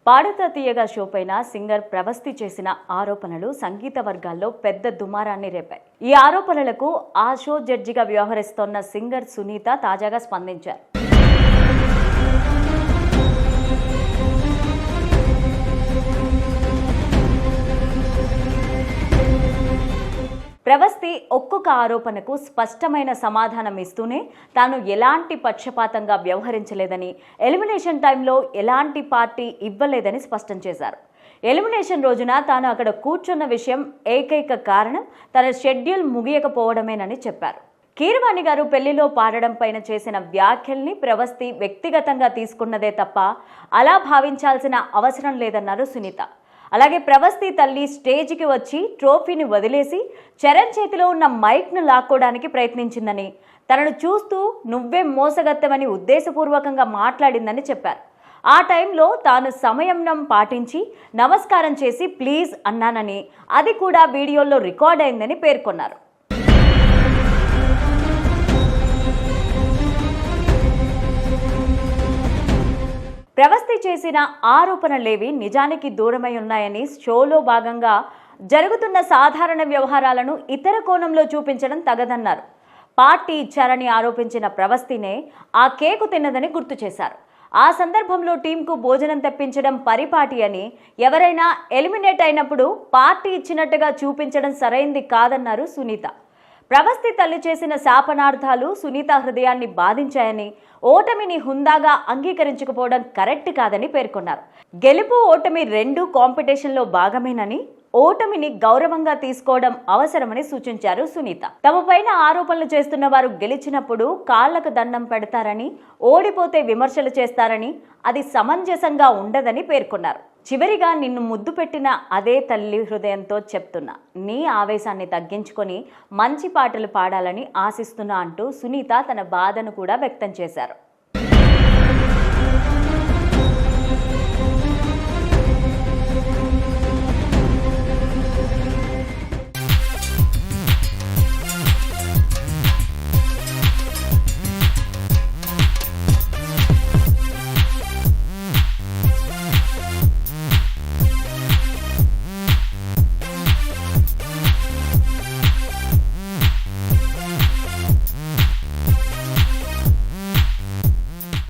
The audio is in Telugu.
పాడుతా తీయగా షో పైన సింగర్ ప్రవస్తి చేసిన ఆరోపణలు సంగీత వర్గాల్లో పెద్ద దుమారాన్ని రేపాయి. ఈ ఆరోపణలకు ఆ షో జడ్జిగా వ్యవహరిస్తోన్న సింగర్ సునీత తాజాగా స్పందించారు. ప్రవస్తి ఒక్కొక్క ఆరోపణకు స్పష్టమైన సమాధానం ఇస్తూనే తాను ఎలాంటి పక్షపాతంగా వ్యవహరించలేదని, ఎలిమినేషన్ టైంలో ఎలాంటి పార్టీ ఇవ్వలేదని స్పష్టం చేశారు. ఎలిమినేషన్ రోజున తాను అక్కడ కూర్చున్న విషయం ఏకైక కారణం తన షెడ్యూల్ ముగియకపోవడమేనని చెప్పారు. కీరవాణి గారు పెళ్లిలో పాడడం పైన చేసిన వ్యాఖ్యల్ని ప్రవస్తి వ్యక్తిగతంగా తీసుకున్నదే తప్ప అలా భావించాల్సిన అవసరం లేదన్నారు సునీత. అలాగే ప్రవస్తి తల్లి స్టేజ్కి వచ్చి ట్రోఫీని వదిలేసి చరణ్ చేతిలో ఉన్న మైక్ను లాక్కోవడానికి ప్రయత్నించిందని, తనను చూస్తూ నువ్వే మోసగత్తమని ఉద్దేశపూర్వకంగా మాట్లాడిందని చెప్పారు. ఆ టైంలో తాను సంయమనం పాటించి నమస్కారం చేసి ప్లీజ్ అన్నానని, అది కూడా వీడియోలో రికార్డ్ అయిందని పేర్కొన్నారు. ప్రవస్తి చేసిన ఆరోపణలేవి నిజానికి దూరమై ఉన్నాయని, షోలో భాగంగా జరుగుతున్న సాధారణ వ్యవహారాలను ఇతర కోణంలో చూపించడం తగదన్నారు. పార్టీ ఇచ్చారని ఆరోపించిన ప్రవస్తినే ఆ కేకు తిన్నదని గుర్తు చేశారు. ఆ సందర్భంలో టీంకు భోజనం తెప్పించడం పరిపాటి అని, ఎవరైనా ఎలిమినేట్ అయినప్పుడు పార్టీ ఇచ్చినట్టుగా చూపించడం సరైంది కాదన్నారు సునీత. ప్రవస్తి తల్లి చేసిన శాపనార్థాలు సునీత హృదయాన్ని బాధించాయని, ఓటమిని హుందాగా అంగీకరించకపోవడం కరెక్ట్ కాదని పేర్కొన్నారు. గెలుపు ఓటమి రెండూ కాంపిటీషన్లో భాగమేనని, ఓటమిని గౌరవంగా తీసుకోవడం అవసరమని సూచించారు సునీత. తమ పైన ఆరోపణలు చేస్తున్న వారు గెలిచినప్పుడు కాళ్లకు దండం పెడతారని, ఓడిపోతే విమర్శలు చేస్తారని, అది సమంజసంగా ఉండదని పేర్కొన్నారు. చివరిగా నిన్ను ముద్దు పెట్టిన అదే తల్లి హృదయంతో చెప్తున్నా, నీ ఆవేశాన్ని తగ్గించుకొని మంచి పాటలు పాడాలని ఆశిస్తున్నా అంటూ సునీత తన బాధను కూడా వ్యక్తం చేశారు.